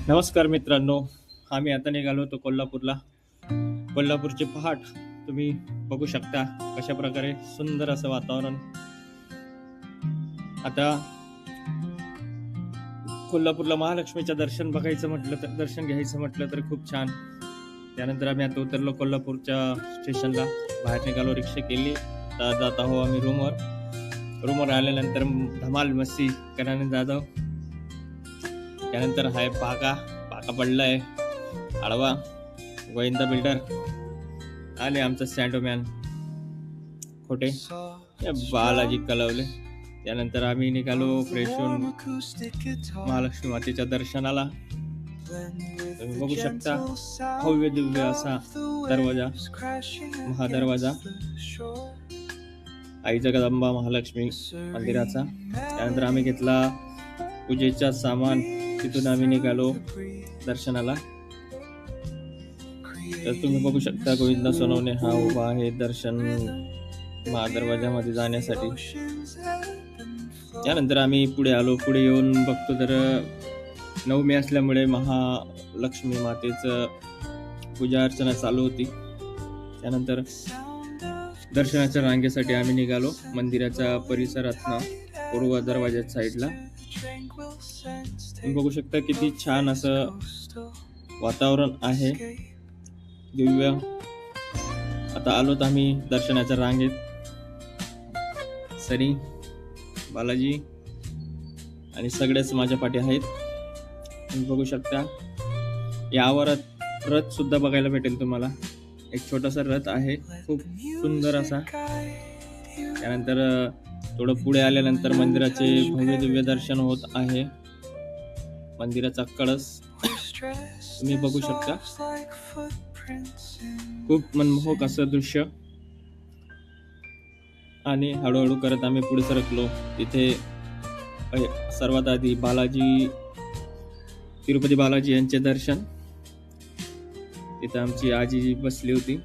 नमस्कार मित्रांनो. आम्ही आता निघालो होतो कोल्हापूरला. कोल्हापूरचे पहाट तुम्ही बघू शकता कशा प्रकारे सुंदर असं वातावरण. आता कोल्हापूरला महालक्ष्मीचं दर्शन बघायचं म्हटलं तर दर्शन घ्यायचं म्हटलं तर खूप छान. त्यानंतर आम्ही आता उतरलो कोल्हापूरच्या स्टेशनला. बाहेर निघालो, रिक्षा केली. आता जात आहो आम्ही रूमवर आल्यानंतर धमाल मस्ती कराने जाधव. त्यानंतर हाय पाका पडलाय आडवा. गोविंदा बिल्डर आले, आमचा सँडोमॅन खोटे, बालाजी कलवले. त्यानंतर आम्ही निघालो फ्रेश होऊन महालक्ष्मी मातेच्या दर्शनाला. तुम्ही बघू शकता भव्य दिव्य असा दरवाजा, महादरवाजा आई जगदंबा महालक्ष्मी मंदिराचा. त्यानंतर आम्ही घेतला पूजेचा सामान. तिथून आम्ही निघालो दर्शनाला. तर तुम्ही बघू शकता गोविंदा सोनवणे हा उभा आहे दर्शन महादरवाजामध्ये जाण्यासाठी. त्यानंतर आम्ही पुढे आलो. पुढे येऊन बघतो तर नवमी असल्यामुळे महालक्ष्मी मातेचं पूजा अर्चना चालू होती. त्यानंतर दर्शनाच्या रांगेसाठी आम्ही निघालो मंदिराच्या परिसरातनं पूर्व दरवाज्याच्या साईडला. तुम्ही बघू शकता किती छान असं वातावरण आहे, दिव्य. आता आलोत आम्ही दर्शनाच्या रांगेत. सनी, बालाजी आणि सगळेच माझ्या पाठी आहेत. तुम्ही बघू शकता या आवारात रथ सुद्धा बघायला भेटेल तुम्हाला. एक छोटासा रथ आहे, खूप सुंदर असा. त्यानंतर थोडं पुढे आल्यानंतर मंदिराचे भव्य दिव्य दर्शन होत आहे. मंदिराचा कळस तुम्ही बघू शकता. खूप मनमोहक असं दृश्य. आणि हळूहळू करत आम्ही पुढे सरकलो. तिथे सर्वात आधी तिरुपती बालाजी यांचे दर्शन. तिथे आमची आजी बसली होती.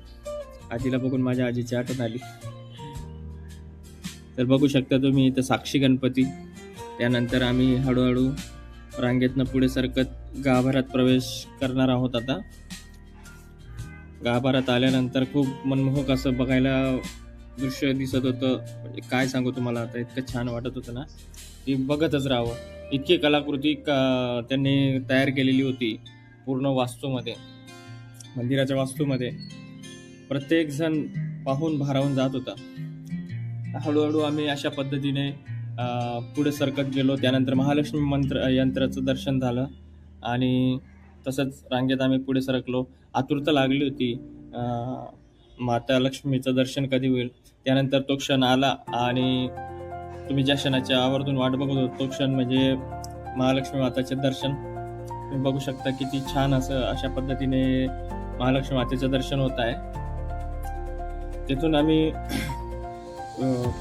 आजीला बघून माझ्या आजीची आठवण आली. तर बघू शकता तुम्ही इथं साक्षी गणपती. त्यानंतर आम्ही हळूहळू रांगेतनं पुढे सरकत गाभाऱ्यात प्रवेश करणार आहोत. आता गाभाऱ्यात आल्यानंतर खूप मनमोहक असं बघायला दृश्य दिसत होतं. म्हणजे काय सांगू तुम्हाला, आता इतकं छान वाटत होतं ना की बघतच राहावं. इतकी कलाकृती त्यांनी तयार केलेली होती पूर्ण वास्तूमध्ये, मंदिराच्या वास्तूमध्ये. प्रत्येक जण पाहून भारावून जात होता. हळूहळू आम्ही अशा पद्धतीने पुढे सरकत गेलो. त्यानंतर महालक्ष्मी यंत्राचं दर्शन झालं आणि तसंच रांगेत आम्ही पुढे सरकलो. आतुरता लागली होती माता लक्ष्मीचं दर्शन कधी होईल. त्यानंतर तो क्षण आला आणि तुम्ही ज्या क्षणाच्या आवर्जून वाट बघत होतो तो क्षण म्हणजे महालक्ष्मी माताचे दर्शन. तुम्ही बघू शकता किती छान असं अशा पद्धतीने महालक्ष्मी मातेचं दर्शन होत आहे. तिथून आम्ही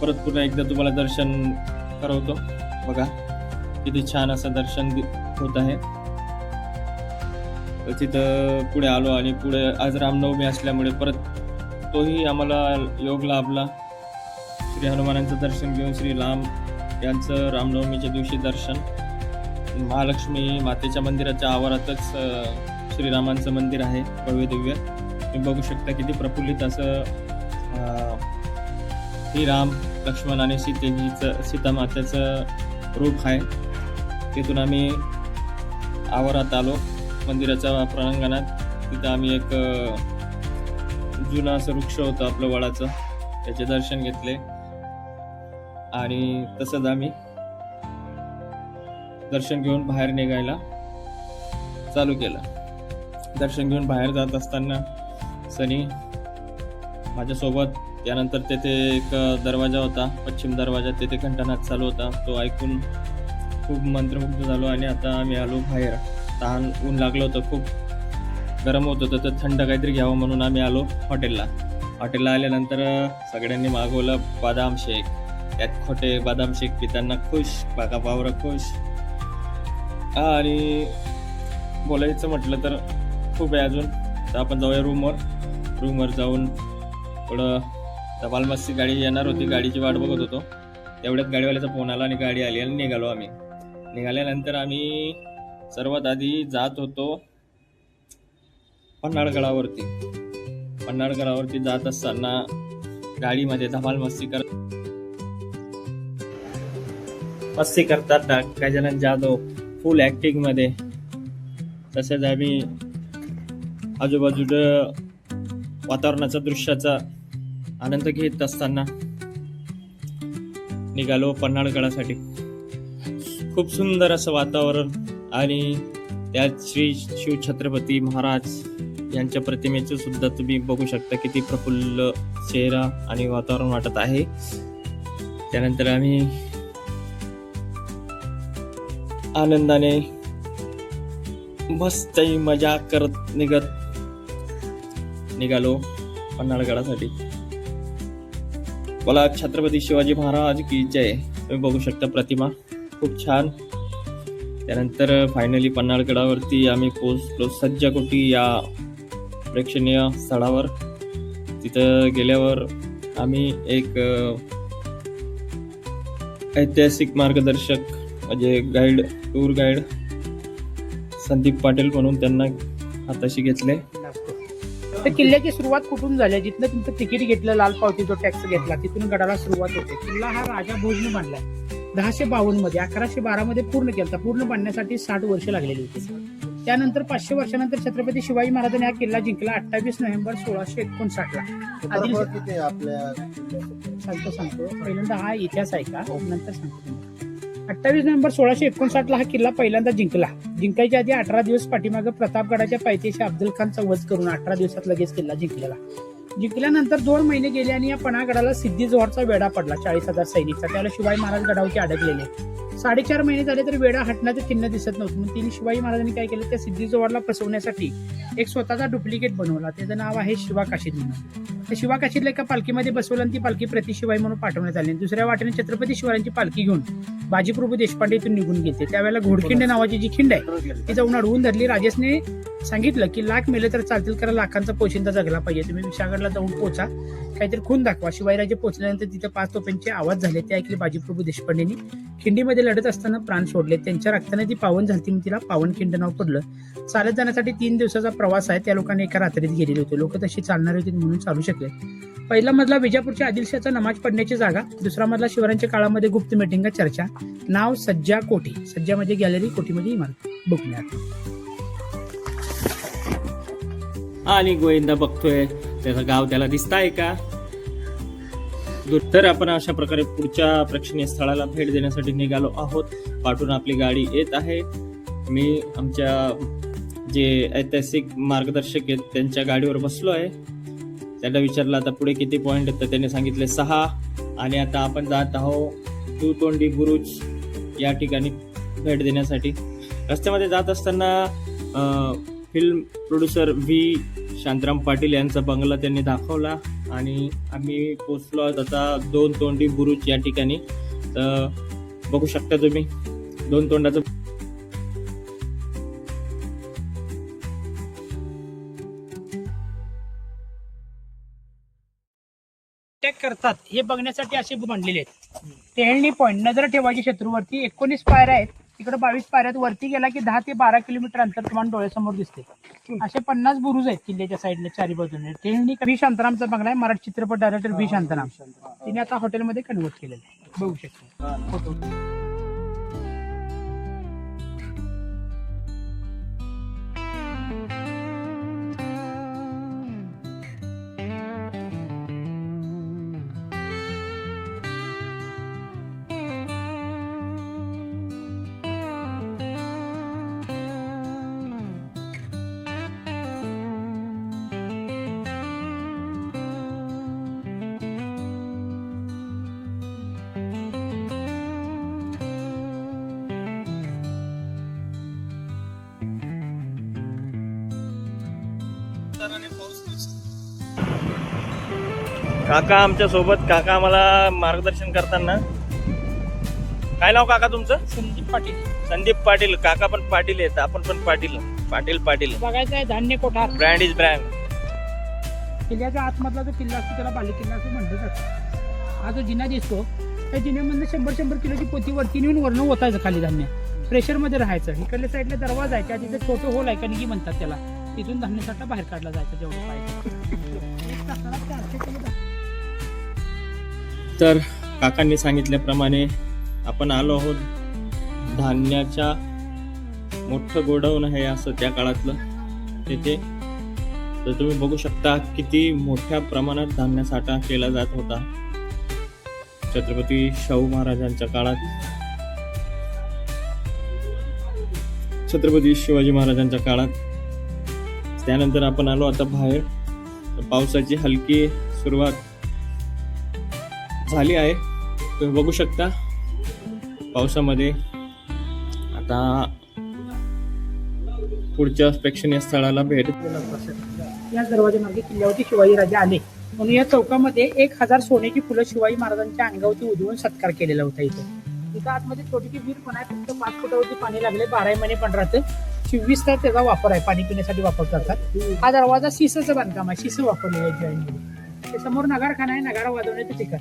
परत पुन्हा एकदा तुम्हाला दर्शन करवतो. बघा किती छान असं दर्शन होत आहे. तिथं पुढे आलो आणि पुढे आज रामनवमी असल्यामुळे परत तोही आम्हाला योग लाभला. श्री हनुमानांचं दर्शन घेऊन श्री राम यांचं रामनवमीच्या दिवशी दर्शन. महालक्ष्मी मातेच्या मंदिराच्या आवारातच श्रीरामांचं मंदिर आहे भव्य दिव्य. तुम्ही बघू शकता किती प्रफुल्लित असं श्री राम, लक्ष्मण आणि सीता मातेचं रूप आहे. तिथून आम्ही आवारात आलो मंदिराच्या प्रांगणात. तिथं आम्ही एक जुनं असं वृक्ष होतं आपलं वडाचं, त्याचे दर्शन घेतले आणि तसंच आम्ही दर्शन घेऊन बाहेर निघायला चालू केलं. दर्शन घेऊन बाहेर जात असताना सनी माझ्यासोबत. त्यानंतर तेथे एक दरवाजा होता, पश्चिम दरवाजा, तेथे घंटानाद चालू होता. तो ऐकून खूप मंत्रमुग्ध झालो आणि आता आम्ही आलो बाहेर. तहान ऊन लागलं होतं, खूप गरम होत होतं, तर थंड काहीतरी घ्यावं म्हणून आम्ही आलो हॉटेलला. आल्यानंतर सगळ्यांनी मागवलं बदाम शेक. त्यात खोटे बदाम शेक पिताना खुश, बागा पावरा खुश. आणि बोलायचं म्हटलं तर खूप आहे अजून. तर आपण जाऊया रूमवर जाऊन थोडं धमाल मस्ती. गाडी येणार होती, गाडीची वाट बघत होतो. तेवढ्यात गाडीवाल्याचा फोन आला आणि गाडी आली आणि निघालो आम्ही. निघाल्यानंतर आम्ही सर्वात आधी जात होतो पन्हाळगडावरती. पन्हाळगडावरती जात असताना गाडीमध्ये धमाल मस्ती करतात गजानन जाधव फुल ऍक्टिंग मध्ये. तसेच आम्ही आजूबाजूला वातावरणाचा दृश्याचा आनंद घेत असताना निघालो पन्हाळगडासाठी. खूप सुंदर असं वातावरण आणि त्यात श्री शिव छत्रपती महाराज यांच्या प्रतिमेचं सुद्धा तुम्ही बघू शकता. किती प्रफुल्ल चेहरा आणि वातावरण वाटत आहे. त्यानंतर आम्ही आनंदाने मस्त मजा करत निघालो पन्हाळगडासाठी. बोला छत्रपती शिवाजी महाराज की जय. तुम्ही बघू शकता प्रतिमा खूप छान. त्यानंतर फायनली पन्हाळगडावरती आम्ही पोहोचलो सज्जाकोटी या प्रेक्षणीय स्थळावर. तिथं गेल्यावर आम्ही एक ऐतिहासिक मार्गदर्शक म्हणजे टूर गाईड संदीप पाटील म्हणून त्यांना हाताशी घेतले. तर किल्ल्याची सुरुवात कुठून झाली? जिथलं तुमचं तिकीट घेतलं, लाल पावती जो टॅक्स घेतला, तिथून गडाला सुरुवात होते. किल्ला हा राजा भोजने बांधलाय 1052 मध्ये. 1112 मध्ये पूर्ण केला. पूर्ण बांधण्यासाठी 60 वर्ष लागलेली होती. त्यानंतर 500 वर्षानंतर छत्रपती शिवाजी महाराजांनी हा किल्ला जिंकला 28 नोव्हेंबर 1659 ला. सांगतो पहिल्यांदा हा इतिहास आहे का नंतर सांगतो. 28 नोव्हेंबर 1659 ला हा किल्ला पहिल्यांदा जिंकला. जिंकायच्या आधी 18 दिवस पाठीमागे प्रतापगडाच्या पायथ्याशी अफजल खानचा वध करून 18 दिवसात लगेच किल्ला जिंकलेला. जिंकल्यानंतर 2 महिने गेले आणि या पन्हाळगडाला सिद्धी जोहरचा वेढा पडला 40,000 सैनिकचा. त्याला शिवाजी महाराज गडावरती अडकलेले. 4.5 महिने झाले तर वेढा हटण्याचं चिन्ह दिसत नव्हतं. मग तिने शिवाजी महाराजांनी काय केलं, त्या सिद्धी जोहरला फसवण्यासाठी एक स्वतःचा डुप्लिकेट बनवला. त्याचं नाव आहे शिवाकाशीद म्हणून. त्या शिवाकाशीदला एका पालखीमध्ये बसवलं आणि ती पालखी प्रति शिवाई म्हणून पाठवण्यात आली. दुसऱ्या वाटेने छत्रपती शिवाजींची पालखी घेऊन बाजीप्रभू देशपांडे इथून निघून गेले. त्यावेळेला घोडखिंड नावाची जी खिंड आहे ती जाऊन अडवून धरली. राजेशने सांगितलं की लाख मेले तर चालतील, कारण लाखांचा पोशिंदा जगला पाहिजे. तुम्ही विशाळगडला जाऊन पोहोचा, काहीतरी खून दाखवा. शिवाजीराजे पोहोचल्यानंतर तिथे 5 तोफांचे आवाज झाले. ते ऐकले बाजीप्रभू देशपांडेंनी. खिंडीमध्ये लढत असताना प्राण सोडले. त्यांच्या रक्ताने ती पावन झाली. मग तिला पावनखिंड नाव पडलं. चालत जाण्यासाठी 3 दिवसाचा प्रवास आहे. त्या लोकांनी एका रात्रीत गेलेले होते. लोक तशी चालणार होते म्हणून चालू शकले. पहिला मजला विजापूरच्या आदिलशाचा नमाज पडण्याची जागा. दुसरा मजला शिवरायांच्या काळामध्ये गुप्त मीटिंग चर्चा. नाव सज्जा कोठी. सज्जा म्हणजे गॅलरी, कोठी म्हणजे इमारत. बुकण्यात आणि गोविंदा बघतोय त्याचं गाव त्याला दिसतंय का. तर आपण अशा प्रकारे पुढच्या प्रेक्षणीय स्थळाला भेट देण्यासाठी निघालो आहोत. पाठून आपली गाडी येत आहे. मी आमच्या जे ऐतिहासिक मार्गदर्शक आहेत त्यांच्या गाडीवर बसलो आहे. त्याला विचारलं आता पुढे किती पॉईंट आहेत, तर त्याने सांगितले 6. आणि आता आपण जात आहोत दुतोंडी बुरुज या ठिकाणी भेट देण्यासाठी. रस्त्यामध्ये जात असताना film producer V Shantaram Patil यांचा बंगला त्यांनी दाखवला आणि आम्ही पोचलो आहोत आता 2 तोंडी बुरुज या ठिकाणी. तर बघू शकता तुम्ही 2 तोंडाचं अटॅक करतात हे बघण्यासाठी असे बांधलेले आहेत. टेहळणी पॉईंट, नजर ठेवायची शत्रूवरती. 19 पायऱ्या आहेत. तिकडे 22 पायऱ्यात. वरती गेला की 10 ते 12 किलोमीटर अंतर तुम्हाला डोळ्यासमोर दिसते. असे 50 बुरुज आहेत किल्ल्याच्या साईडने चारी बाजूने. टेहळणी व्ही शांतारामचा बंगला आहे. मराठी चित्रपट डायरेक्टर व्ही शांताराम. तिने आता हॉटेलमध्ये कन्वर्ट केलेलं आहे. बघू शकता फोटो. काका आमच्या सोबत. काका आम्हाला मार्गदर्शन करताना. काय नाव काका तुमचं? संदीप पाटील. संदीप पाटील. काका पण पाटील आहेत, आपण पण पाटील. पाटील पाटील बघायचं आहे धान्य कोठार. Brand is brand. किल्ल्याच्या आतमधला जो किल्ला असतो त्याला बाले किल्ला असं म्हटलं जातं. हा जो जिना दिसतो त्या जिन्यामधनं 100 किलोची पोती वरती नेऊन वरण ओतायचं खाली धान्य. प्रेशरमध्ये राहायचं. इकडल्या साईडला दरवाजा आहे, त्या तिथे छोटं होल आहे, कणगी म्हणतात त्याला, तिथून धान्य साठा बाहेर काढला जायचा जेवढं पाहिजे. एक तासाला 400 किलो. तर काकांनी सांगितल्याप्रमाणे आपण आलो आहोत धान्याच्या मोठं गोडाऊन आहे असं त्या काळातलं तिथे. तर तुम्ही बघू शकता किती मोठ्या प्रमाणात धान्य साठा केला जात होता छत्रपती शाहू महाराजांच्या काळात. छत्रपती शिवाजी महाराजांच्या काळात. त्यानंतर आपण आलो आता बाहेर. पावसाची हलकी सुरुवात झाली आहे, तुम्ही बघू शकता. पावसामध्ये आता पुढच्या प्रेक्षणीय स्थळाला भेट. या दरवाजामार्गे किल्ल्यावरती शिवाजी राजे आले म्हणून या चौकामध्ये 1000 सोन्याची फुलं शिवाजी महाराजांच्या अंगावरती उधळून सत्कार केलेला होता. इथं आतमध्ये छोटीशी विहीर पण आहे, फक्त 5 फुटावरती पाणी लागले. 12 महिने पण राहतं. 24 तास त्याचा वापर आहे, पाणी पिण्यासाठी वापर करतात. हा दरवाजा शिसचं बांधकाम आहे, शिस वापरलेलं आहे जॉईनमध्ये. ते समोर नगारखाना आहे, नगारा वाजवण्याचं ठिकाण.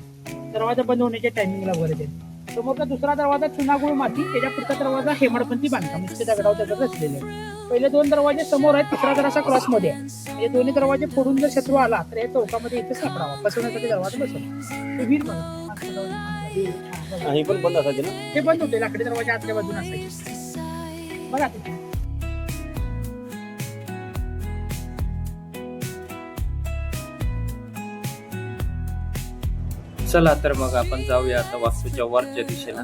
दरवाजा बंद होण्याच्या टायमिंगला वगैरे ते. समोरचा दुसरा दरवाजा चुनागुळ माती, त्याच्या पुढचा दरवाजा हेमडपंथी बांधकाम, ते दगडावर त्याचं रचलेले आहे. पहिले 2 दरवाजे समोर आहेत, तिसरा जरासा क्रॉसमध्ये आहे. हे दोन्ही दरवाजे फोडून जर शत्रू आला तर या चौकामध्ये इथे सापडावा, बसवण्यासाठी दरवाजा बसवला. ते वीर बघा, हे पण बंद असायचे ना, हे बंद होते. लाकडी दरवाजे आतल्या बाजून असायचे बघा तिथे. चला तर मग आपण जाऊया आता वास्तूच्या वरच्या दिशेला.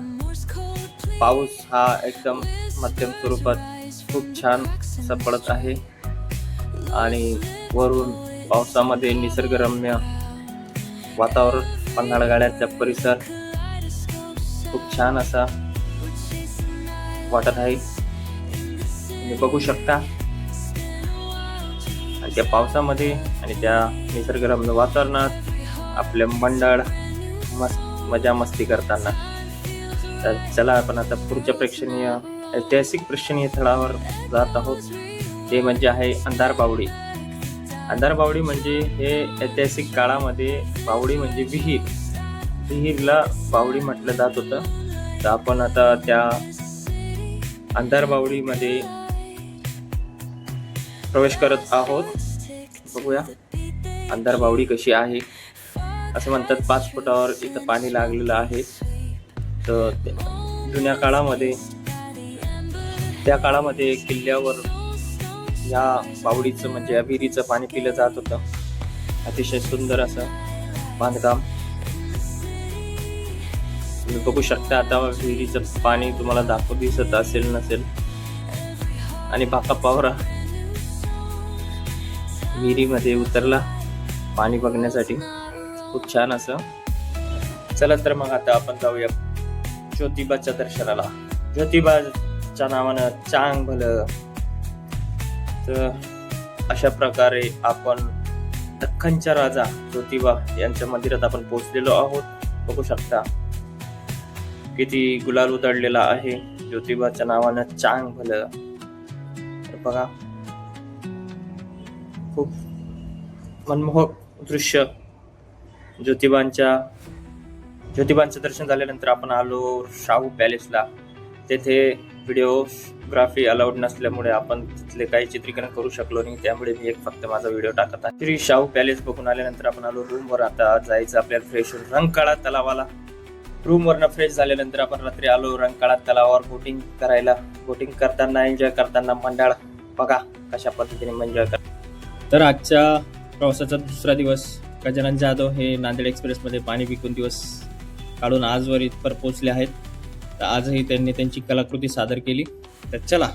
पाऊस हा एकदम मध्यम स्वरूपात खूप छान असा पडत आहे आणि वरून पावसामध्ये निसर्गरम्य वातावरण, पन्हाळगडाचा परिसर खूप छान असा वाटत आहे, तुम्ही बघू शकता. आणि त्या पावसामध्ये आणि त्या निसर्गरम्य वातावरणात आपले मंडळ मजा मस्ती करताना. तर चला आपण आता पुढच्या ऐतिहासिक प्रेक्षणीय स्थळावर जात आहोत. ते म्हणजे आहे अंधार बावडी. अंधार बावडी म्हणजे हे ऐतिहासिक काळामध्ये बावडी म्हणजे विहीरला बावडी म्हटलं जात होतं. तर आपण आता त्या अंधार बावडीमध्ये प्रवेश करत आहोत. बघूया अंधार बावडी कशी आहे. असं म्हणतात 5 फुटावर इथं पाणी लागलेलं आहे. तर जुन्या काळामध्ये, त्या काळामध्ये किल्ल्यावर या बावडीचं म्हणजे या विहिरीचं पाणी पिलं जात होतं. अतिशय सुंदर असं बांधकाम तुम्ही बघू शकता. आता विहिरीचं पाणी तुम्हाला दिसत असेल नसेल. आणि बाका पावरा विहिरीमध्ये उतरला पाणी बघण्यासाठी, खूप छान असं. चला तर मग आता आपण जाऊया ज्योतिबाच्या दर्शनाला. ज्योतिबाच्या नावानं चांग भलं. तर अशा प्रकारे आपण दख्खनच्या राजा ज्योतिबा यांच्या मंदिरात आपण पोहोचलेलो आहोत. बघू शकता किती गुलाल उधळलेला आहे ज्योतिबाच्या नावानं चांग भलं. तर बघा खूप मनमोहक दृश्य. ज्योतिबांचं दर्शन झाल्यानंतर आपण आलो शाहू पॅलेसला. तेथे व्हिडिओग्राफी अलाउड नसल्यामुळे आपण तिथले काही चित्रीकरण करू शकलो नाही, त्यामुळे मी फक्त माझा व्हिडिओ टाकत आहे. श्री शाहू पॅलेस बघून आल्यानंतर आपण आलो रूमवर. आता जायचं आपल्याला फ्रेश होऊन रंकाळा तलावाला. रूमवरनं फ्रेश झाल्यानंतर आपण रात्री आलो रंकाळा तलावावर बोटिंग करायला. बोटिंग करताना, एन्जॉय करताना मंडळ बघा कशा पद्धतीने एन्जॉय करतात. तर आजच्या प्रवासाचा दुसरा दिवस. गजानन जाधव हे नांदेड एक्सप्रेसमध्ये पाणी विकून दिवस काढून आजवर इथपर पोहोचले आहेत. तर आजही त्यांनी त्यांची कलाकृती सादर केली. तर चला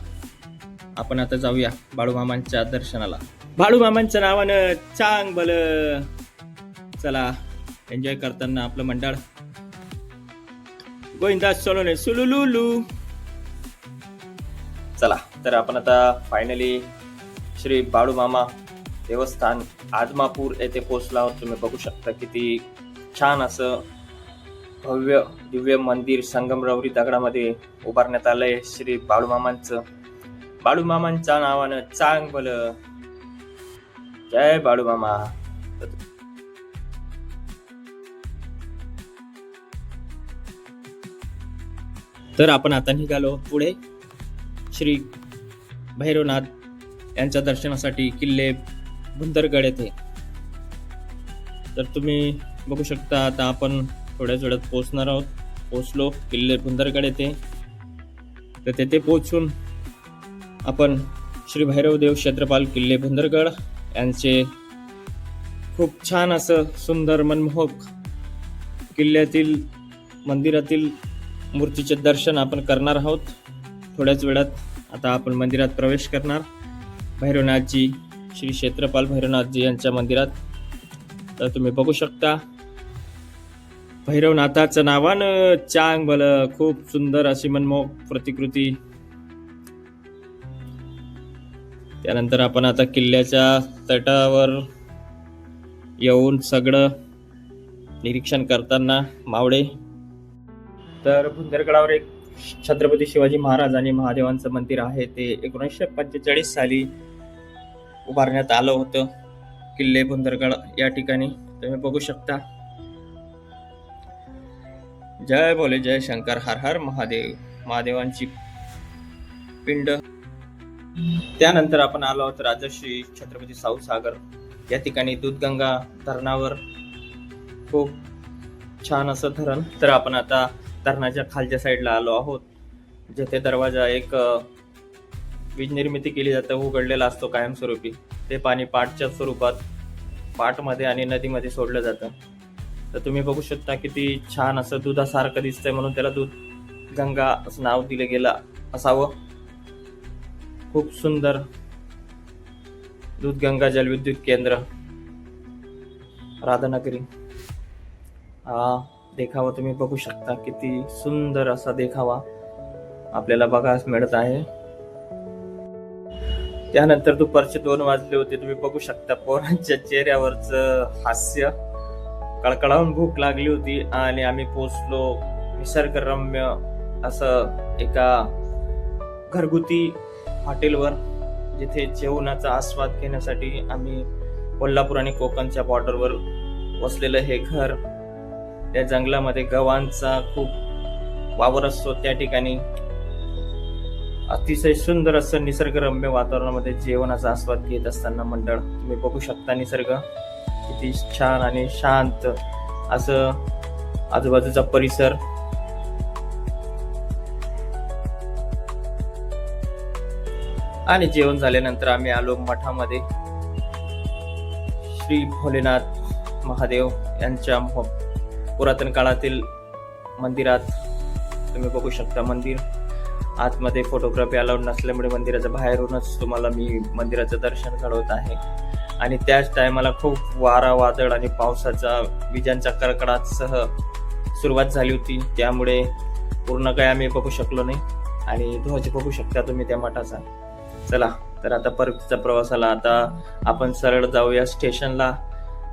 आपण आता जाऊया बाळूमामांच्या दर्शनाला. बाळूमामांच्या नावानं चांग भलं. चला एन्जॉय करताना आपलं मंडळ गोविंदा सोलोने सुलुलुलू. चला तर आपण आता फायनली श्री बाळूमामा देवस्थान आदमापूर येथे पोहोचला आहोत. तुम्ही बघू शकता किती छान असं भव्य दिव्य मंदिर संगमरवरी दगडामध्ये उभारण्यात आलंय श्री बाळूमामांचं. बाळूमामांच्या नावानं चांग भलं. जय बाळूमामा. तर आपण आता निघालो पुढे. श्री भैरवनाथ यांच्या दर्शनासाठी किल्ले भुंदरगड येथे. तर तुम्ही बघू शकता आता आपण थोड्याच वेळात पोहोचणार आहोत. पोहोचलो किल्ले भुंदरगड येथे. तर तेथे पोहोचून आपण श्री भैरवदेव क्षेत्रपाल किल्ले भुंदरगड यांचे खूप छान असं सुंदर मनमोहक किल्ल्यातील मंदिरातील मूर्तीचे दर्शन आपण करणार आहोत. थोड्याच वेळात आता आपण मंदिरात प्रवेश करणार. भैरवनाथजी श्री क्षेत्रपाल भैरवनाथजी यांच्या मंदिरात. तर तुम्ही बघू शकता भैरवनाथाचं नावानं चांग भल खूप सुंदर अशी मनमोहक प्रतिकृती. त्यानंतर आपण आता किल्ल्याच्या तटावर येऊन सगळं निरीक्षण करताना मावळे. तर भुंदरगडावर एक छत्रपती शिवाजी महाराज आणि महादेवांचं मंदिर आहे. ते 1945 साली उभारण्यात आलं होतं किल्ले भुंदरगड या ठिकाणी. तुम्ही बघू शकता. जय बोले जय शंकर, हर हर महादेव. महादेवांची पिंड. त्यानंतर आपण आलो आहोत राजश्री छत्रपती शाहू सागर या ठिकाणी. दूधगंगा धरणावर खूप छान असं धरण. तर आपण आता धरणाच्या खालच्या साईडला आलो आहोत, जेथे दरवाजा एक वीज निर्मिती केली जाते, उघडलेला असतो कायमस्वरूपी. ते पाणी पाटच्या स्वरूपात पाटमध्ये आणि नदीमध्ये सोडलं जातं. तर तुम्ही बघू शकता किती छान असं दुधासारखं दिसतंय, म्हणून त्याला दूध गंगा असं नाव दिलं गेलं असावं. खूप सुंदर दूधगंगा जलविद्युत केंद्र राधानगरी. हा देखावा तुम्ही बघू शकता, किती सुंदर असा देखावा आपल्याला बघायला मिळत आहे. त्यानंतर दुपारचे 2 वाजले होते. तुम्ही बघू शकता पोरांच्या चेहऱ्यावरचं हास्य. कळकळावून भूक लागली होती आणि आम्ही पोहोचलो निसर्गरम्य असं एका घरगुती हॉटेलवर, जिथे जेवणाचा आस्वाद घेण्यासाठी आम्ही कोल्हापूर आणि कोकणच्या बॉर्डरवर वसलेलं हे घर. त्या जंगलामध्ये गव्हांचा खूप वावर असतो. त्या ठिकाणी अतिशय सुंदर असं निसर्गरम्य वातावरणामध्ये जेवणाचा आस्वाद घेत असताना मंडळ तुम्ही बघू शकता. निसर्ग किती छान आणि शांत असं आजूबाजूचा परिसर. आणि जेवण झाल्यानंतर आम्ही आलो मठामध्ये. श्री भोलेनाथ महादेव यांच्या पुरातन काळातील मंदिरात तुम्ही बघू शकता. मंदिर आतमध्ये फोटोग्राफी अलाउड नसल्यामुळे मंदिराच्या बाहेरूनच तुम्हाला मी मंदिराचं दर्शन घडवत आहे. आणि त्याच टायमाला खूप वारा वादळ आणि पावसाचा विजांच्या कडकडाटासह सुरुवात झाली होती. त्यामुळे पूर्ण काय आम्ही बघू शकलो नाही. आणि ध्वज बघू शकता तुम्ही त्या मठाचा. चला तर आता परतीच्या प्रवासाला आता आपण सरळ जाऊया स्टेशनला.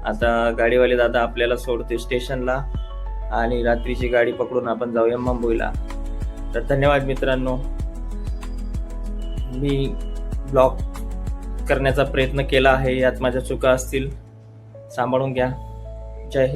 आता गाडीवाले दादा आपल्याला सोडते स्टेशनला आणि रात्रीची गाडी पकडून आपण जाऊया मुंबईला. तर धन्यवाद मित्रांनो. मी ब्लॉग करण्याचा प्रयत्न केला आहे, यात माझ्या चुका असतील सांभाळून घ्या.